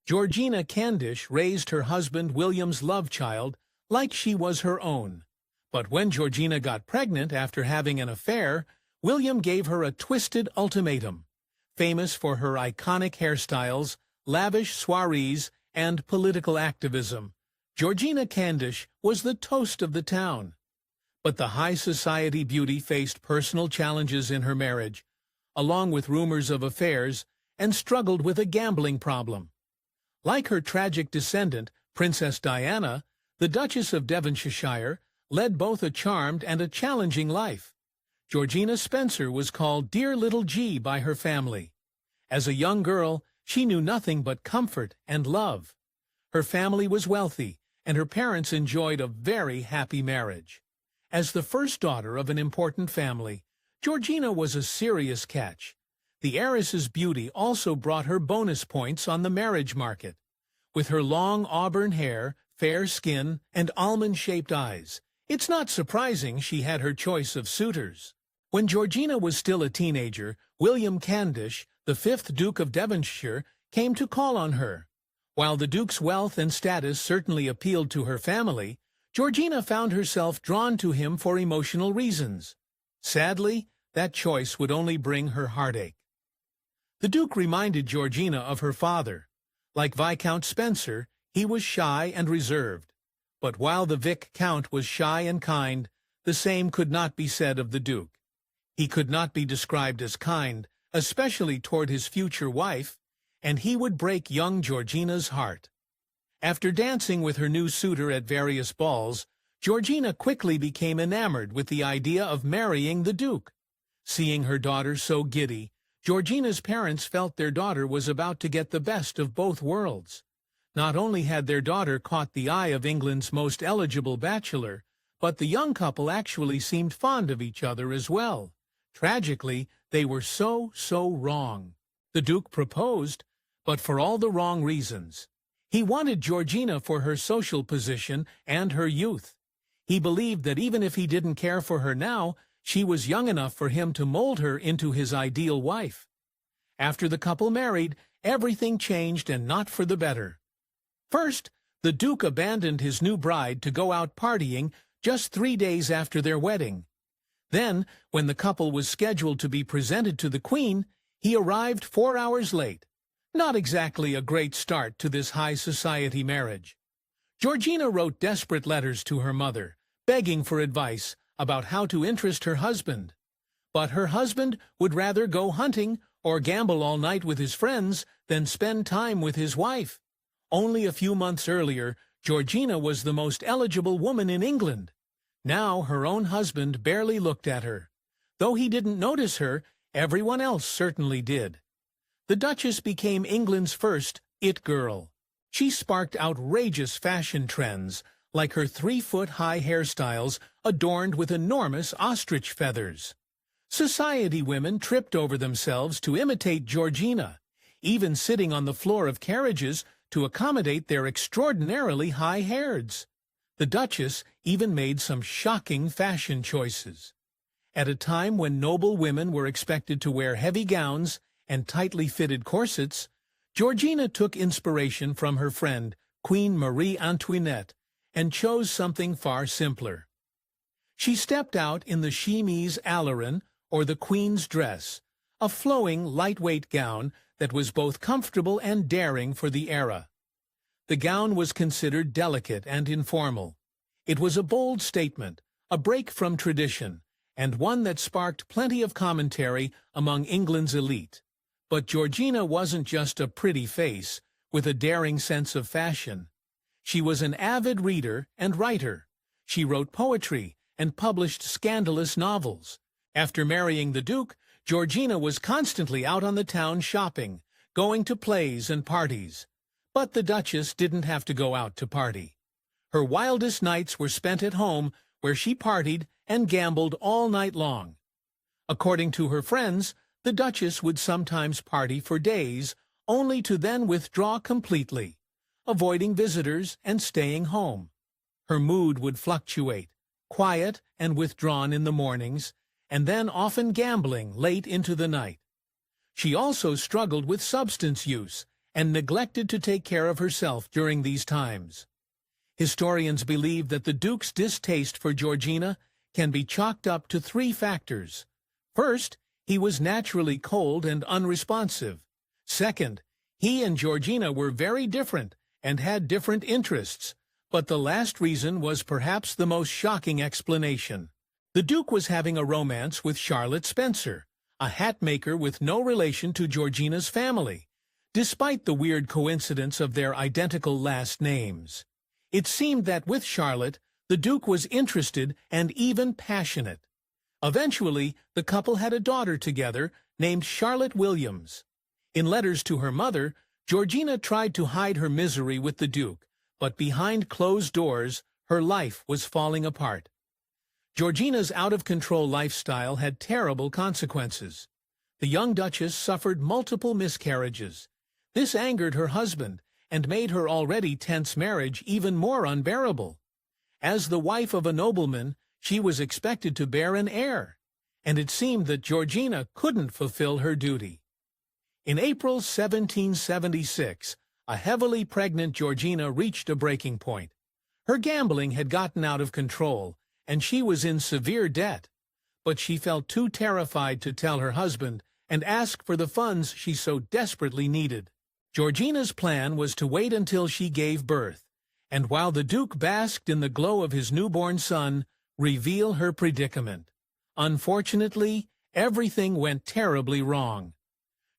Georgiana Cavendish raised her husband William's love child like she was her own. But when Georgiana got pregnant after having an affair, William gave her a twisted ultimatum. Famous for her iconic hairstyles, lavish soirees, and political activism, Georgiana Cavendish was the toast of the town. But the high society beauty faced personal challenges in her marriage, along with rumors of affairs, and struggled with a gambling problem. Like her tragic descendant, Princess Diana, the Duchess of Devonshire led both a charmed and a challenging life. Georgina Spencer was called Dear Little G by her family. As a young girl, she knew nothing but comfort and love. Her family was wealthy, and her parents enjoyed a very happy marriage. As the first daughter of an important family, Georgina was a serious catch. The heiress's beauty also brought her bonus points on the marriage market. With her long auburn hair, fair skin, and almond-shaped eyes, it's not surprising she had her choice of suitors. When Georgina was still a teenager, William Cavendish, the 5th Duke of Devonshire, came to call on her. While the Duke's wealth and status certainly appealed to her family, Georgina found herself drawn to him for emotional reasons. Sadly, that choice would only bring her heartache. The Duke reminded Georgina of her father. Like Viscount Spencer, he was shy and reserved. But while the Viscount was shy and kind, the same could not be said of the Duke. He could not be described as kind, especially toward his future wife, and he would break young Georgina's heart. After dancing with her new suitor at various balls, Georgina quickly became enamored with the idea of marrying the Duke. Seeing her daughter so giddy, Georgina's parents felt their daughter was about to get the best of both worlds. Not only had their daughter caught the eye of England's most eligible bachelor, but the young couple actually seemed fond of each other as well. Tragically, they were so wrong. The Duke proposed, but for all the wrong reasons. He wanted Georgina for her social position and her youth. He believed that even if he didn't care for her now, she was young enough for him to mold her into his ideal wife. After the couple married, everything changed, and not for the better. First, the Duke abandoned his new bride to go out partying just 3 days after their wedding. Then, when the couple was scheduled to be presented to the Queen, he arrived 4 hours late. Not exactly a great start to this high society marriage. Georgina wrote desperate letters to her mother, begging for advice about how to interest her husband. But her husband would rather go hunting or gamble all night with his friends than spend time with his wife. Only a few months earlier, Georgina was the most eligible woman in England. Now her own husband barely looked at her. Though he didn't notice her, everyone else certainly did. The Duchess became England's first it girl. She sparked outrageous fashion trends, like her 3-foot-high hairstyles adorned with enormous ostrich feathers. Society women tripped over themselves to imitate Georgina, even sitting on the floor of carriages to accommodate their extraordinarily high hairs. The Duchess even made some shocking fashion choices. At a time when noble women were expected to wear heavy gowns and tightly fitted corsets, Georgina took inspiration from her friend, Queen Marie Antoinette, and chose something far simpler. She stepped out in the chemise alerin, or the Queen's dress, a flowing, lightweight gown that was both comfortable and daring for the era. The gown was considered delicate and informal. It was a bold statement, a break from tradition, and one that sparked plenty of commentary among England's elite. But Georgina wasn't just a pretty face with a daring sense of fashion. She was an avid reader and writer. She wrote poetry and published scandalous novels. After marrying the Duke, Georgina was constantly out on the town shopping, going to plays and parties. But the Duchess didn't have to go out to party. Her wildest nights were spent at home, where she partied and gambled all night long. According to her friends, the Duchess would sometimes party for days, only to then withdraw completely, avoiding visitors and staying home. Her mood would fluctuate, quiet and withdrawn in the mornings, and then often gambling late into the night. She also struggled with substance use and neglected to take care of herself during these times. Historians believe that the Duke's distaste for Georgiana can be chalked up to three factors. First, he was naturally cold and unresponsive. Second, he and Georgiana were very different and had different interests, but the last reason was perhaps the most shocking explanation. The Duke was having a romance with Charlotte Spencer, a hatmaker with no relation to Georgiana's family, despite the weird coincidence of their identical last names. It seemed that with Charlotte, the Duke was interested and even passionate. Eventually, the couple had a daughter together named Charlotte Williams. In letters to her mother, Georgiana tried to hide her misery with the Duke, but behind closed doors, her life was falling apart. Georgiana's out-of-control lifestyle had terrible consequences. The young Duchess suffered multiple miscarriages. This angered her husband and made her already tense marriage even more unbearable. As the wife of a nobleman, she was expected to bear an heir, and it seemed that Georgiana couldn't fulfill her duty. In April 1776, a heavily pregnant Georgiana reached a breaking point. Her gambling had gotten out of control, and she was in severe debt. But she felt too terrified to tell her husband and ask for the funds she so desperately needed. Georgiana's plan was to wait until she gave birth, and while the Duke basked in the glow of his newborn son, reveal her predicament. Unfortunately, everything went terribly wrong.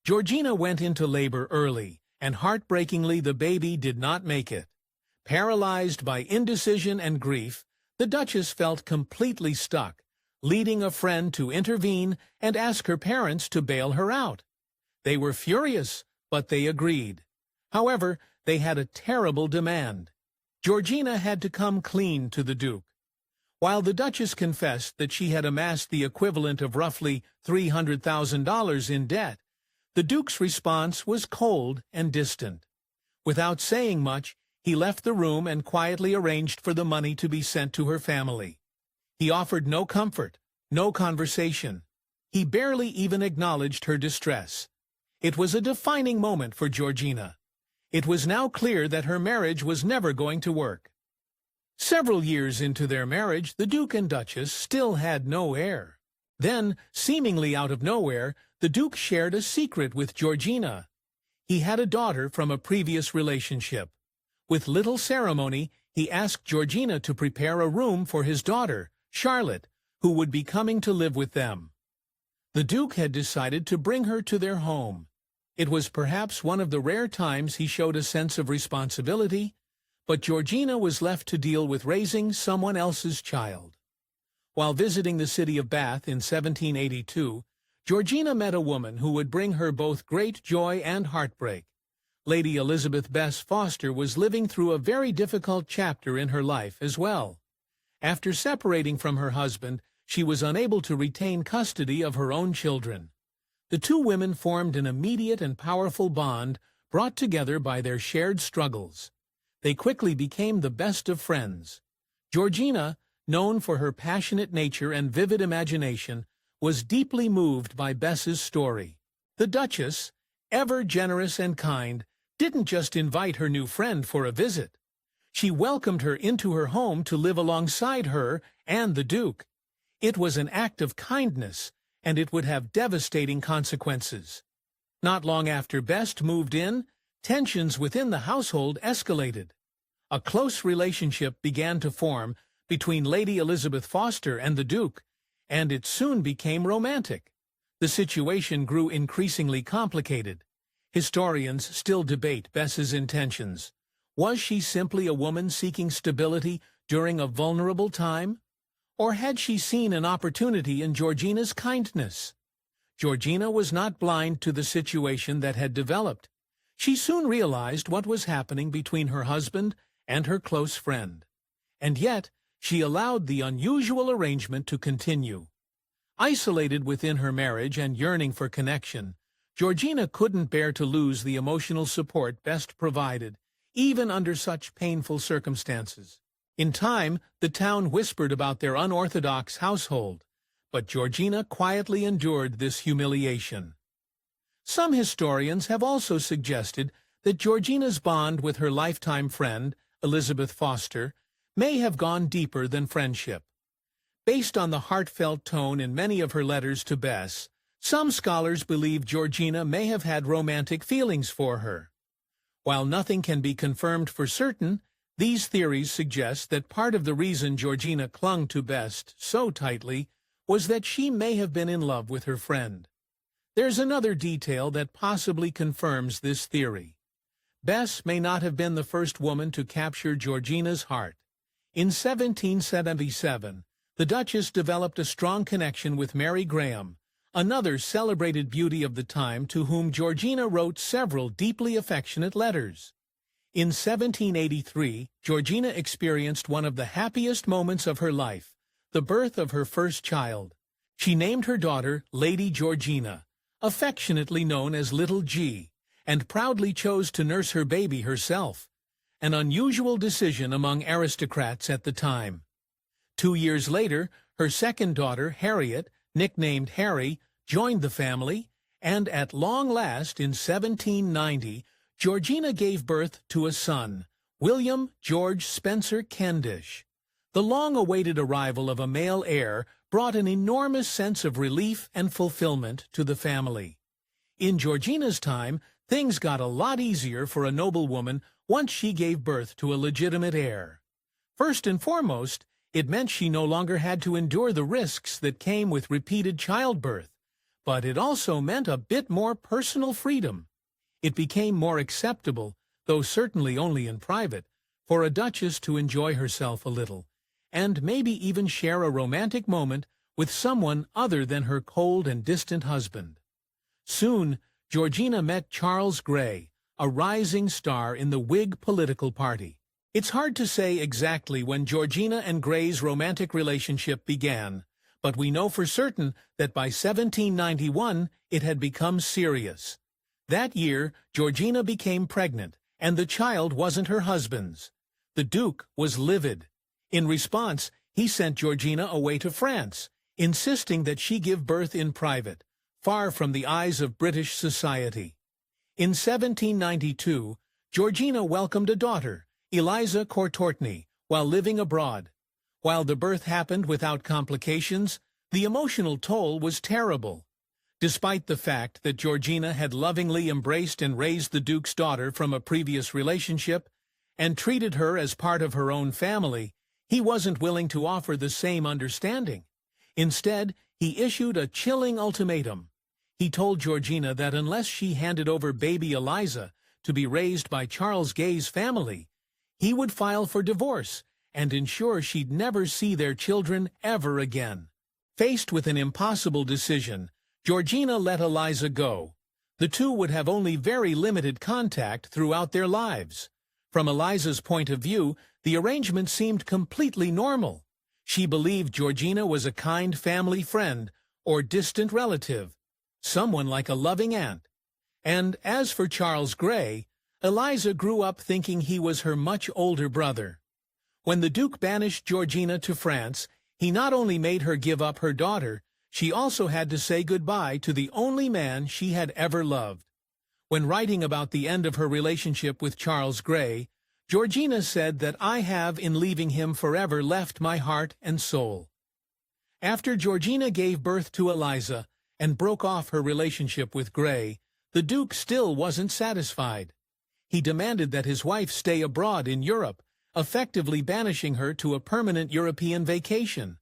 Georgiana went into labor early, and heartbreakingly the baby did not make it. Paralyzed by indecision and grief, the Duchess felt completely stuck, leading a friend to intervene and ask her parents to bail her out. They were furious, but they agreed. However, they had a terrible demand. Georgiana had to come clean to the Duke. While the Duchess confessed that she had amassed the equivalent of roughly $300,000 in debt, the Duke's response was cold and distant. Without saying much, he left the room and quietly arranged for the money to be sent to her family. He offered no comfort, no conversation. He barely even acknowledged her distress. It was a defining moment for Georgiana. It was now clear that her marriage was never going to work. Several years into their marriage, the Duke and Duchess still had no heir. Then, seemingly out of nowhere, the Duke shared a secret with Georgiana. He had a daughter from a previous relationship. With little ceremony, he asked Georgiana to prepare a room for his daughter, Charlotte, who would be coming to live with them. The Duke had decided to bring her to their home. It was perhaps one of the rare times he showed a sense of responsibility, but Georgiana was left to deal with raising someone else's child. While visiting the city of Bath in 1782, Georgiana met a woman who would bring her both great joy and heartbreak. Lady Elizabeth Bess Foster was living through a very difficult chapter in her life as well. After separating from her husband, she was unable to retain custody of her own children. The two women formed an immediate and powerful bond brought together by their shared struggles. They quickly became the best of friends. Georgiana, known for her passionate nature and vivid imagination, was deeply moved by Bess's story. The Duchess, ever generous and kind, didn't just invite her new friend for a visit. She welcomed her into her home to live alongside her and the Duke. It was an act of kindness, and it would have devastating consequences. Not long after Bess moved in, tensions within the household escalated. A close relationship began to form between Lady Elizabeth Foster and the Duke, and it soon became romantic. The situation grew increasingly complicated. Historians still debate Bess's intentions. Was she simply a woman seeking stability during a vulnerable time? Or had she seen an opportunity in Georgiana's kindness? Georgiana was not blind to the situation that had developed. She soon realized what was happening between her husband and her close friend. And yet, she allowed the unusual arrangement to continue. Isolated within her marriage and yearning for connection, Georgiana couldn't bear to lose the emotional support Bess provided, even under such painful circumstances. In time, the town whispered about their unorthodox household, but Georgiana quietly endured this humiliation. Some historians have also suggested that Georgiana's bond with her lifetime friend, Elizabeth Foster, may have gone deeper than friendship. Based on the heartfelt tone in many of her letters to Bess, some scholars believe Georgiana may have had romantic feelings for her. While nothing can be confirmed for certain, these theories suggest that part of the reason Georgiana clung to Bess so tightly was that she may have been in love with her friend. There's another detail that possibly confirms this theory. Bess may not have been the first woman to capture Georgiana's heart. In 1777, the Duchess developed a strong connection with Mary Graham, another celebrated beauty of the time to whom Georgiana wrote several deeply affectionate letters. In 1783, Georgiana experienced one of the happiest moments of her life, the birth of her first child. She named her daughter Lady Georgiana, affectionately known as Little G, and proudly chose to nurse her baby herself, an unusual decision among aristocrats at the time. 2 years later, her second daughter, Harriet, nicknamed Harry, joined the family, and at long last, in 1790, Georgiana gave birth to a son, William George Spencer Cavendish. The long-awaited arrival of a male heir brought an enormous sense of relief and fulfillment to the family. In Georgiana's time, things got a lot easier for a noblewoman once she gave birth to a legitimate heir. First and foremost, it meant she no longer had to endure the risks that came with repeated childbirth, but it also meant a bit more personal freedom. It became more acceptable, though certainly only in private, for a duchess to enjoy herself a little, and maybe even share a romantic moment with someone other than her cold and distant husband. Soon, Georgiana met Charles Grey, a rising star in the Whig political party. It's hard to say exactly when Georgiana and Grey's romantic relationship began, but we know for certain that by 1791 it had become serious. That year, Georgiana became pregnant, and the child wasn't her husband's. The Duke was livid. In response, he sent Georgiana away to France, insisting that she give birth in private, far from the eyes of British society. In 1792, Georgiana welcomed a daughter, Eliza Courtortney, while living abroad. While the birth happened without complications, the emotional toll was terrible. Despite the fact that Georgiana had lovingly embraced and raised the Duke's daughter from a previous relationship and treated her as part of her own family, he wasn't willing to offer the same understanding. Instead, he issued a chilling ultimatum. He told Georgiana that unless she handed over baby Eliza to be raised by Charles Gay's family, he would file for divorce and ensure she'd never see their children ever again. Faced with an impossible decision, Georgiana let Eliza go. The two would have only very limited contact throughout their lives. From Eliza's point of view, the arrangement seemed completely normal. She believed Georgiana was a kind family friend or distant relative, someone like a loving aunt. And as for Charles Grey, Eliza grew up thinking he was her much older brother. When the Duke banished Georgiana to France, he not only made her give up her daughter, she also had to say goodbye to the only man she had ever loved. When writing about the end of her relationship with Charles Grey, Georgiana said that I have in leaving him forever left my heart and soul. After Georgiana gave birth to Eliza and broke off her relationship with Grey, the Duke still wasn't satisfied. He demanded that his wife stay abroad in Europe, effectively banishing her to a permanent European vacation.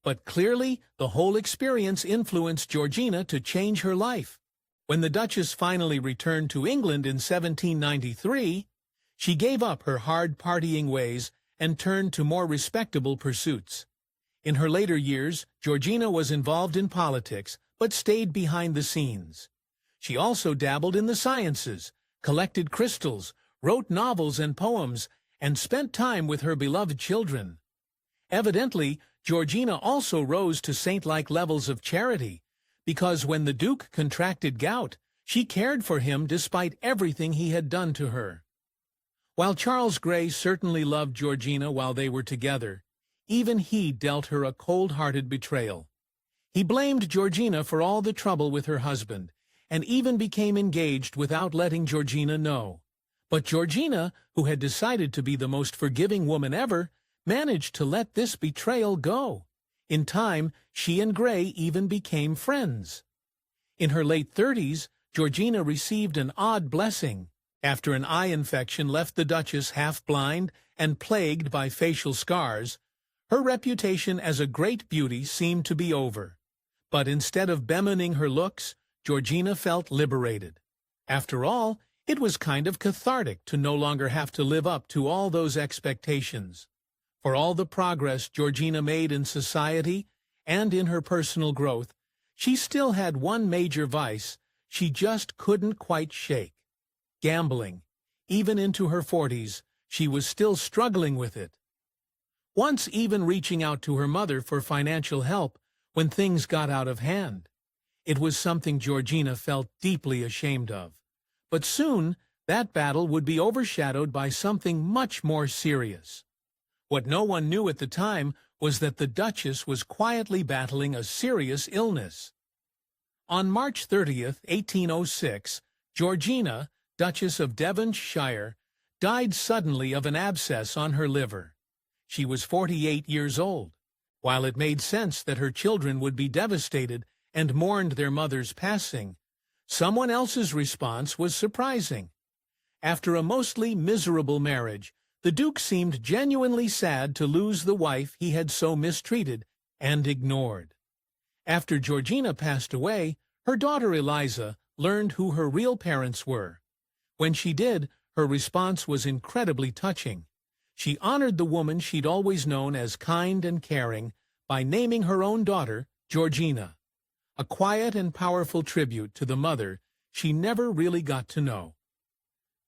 But clearly, the whole experience influenced Georgiana to change her life. When the Duchess finally returned to England in 1793, she gave up her hard partying ways and turned to more respectable pursuits. In her later years, Georgiana was involved in politics, but stayed behind the scenes. She also dabbled in the sciences, collected crystals, wrote novels and poems, and spent time with her beloved children. Evidently, Georgiana also rose to saint-like levels of charity, because when the Duke contracted gout, she cared for him despite everything he had done to her. While Charles Grey certainly loved Georgiana while they were together, even he dealt her a cold-hearted betrayal. He blamed Georgiana for all the trouble with her husband, and even became engaged without letting Georgiana know. But Georgina, who had decided to be the most forgiving woman ever, managed to let this betrayal go. In time, she and Gray even became friends. In her late 30s, Georgina received an odd blessing. After an eye infection left the Duchess half-blind and plagued by facial scars, her reputation as a great beauty seemed to be over. But instead of bemoaning her looks, Georgina felt liberated. After all, it was kind of cathartic to no longer have to live up to all those expectations. For all the progress Georgina made in society and in her personal growth, she still had one major vice she just couldn't quite shake: gambling. Even into her 40s, she was still struggling with it. Once even reaching out to her mother for financial help when things got out of hand. It was something Georgina felt deeply ashamed of. But soon, that battle would be overshadowed by something much more serious. What no one knew at the time was that the Duchess was quietly battling a serious illness. On March 30th, 1806, Georgina, Duchess of Devonshire, died suddenly of an abscess on her liver. She was 48 years old. While it made sense that her children would be devastated and mourned their mother's passing, someone else's response was surprising. After a mostly miserable marriage, the Duke seemed genuinely sad to lose the wife he had so mistreated and ignored. After Georgina passed away, her daughter Eliza learned who her real parents were. When she did, her response was incredibly touching. She honored the woman she'd always known as kind and caring by naming her own daughter Georgina, a quiet and powerful tribute to the mother she never really got to know.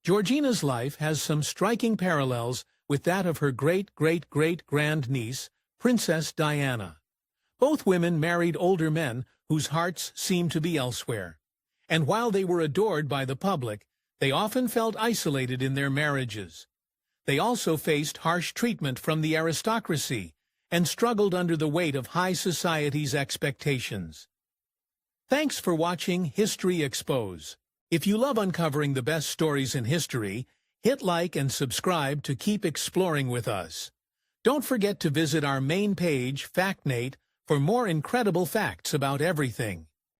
Georgina's life has some striking parallels with that of her great-great-great-grandniece, Princess Diana. Both women married older men whose hearts seemed to be elsewhere, and while they were adored by the public, they often felt isolated in their marriages. They also faced harsh treatment from the aristocracy and struggled under the weight of high society's expectations. Thanks for watching History Expose. If you love uncovering the best stories in history, hit like and subscribe to keep exploring with us. Don't forget to visit our main page, FactNate, for more incredible facts about everything.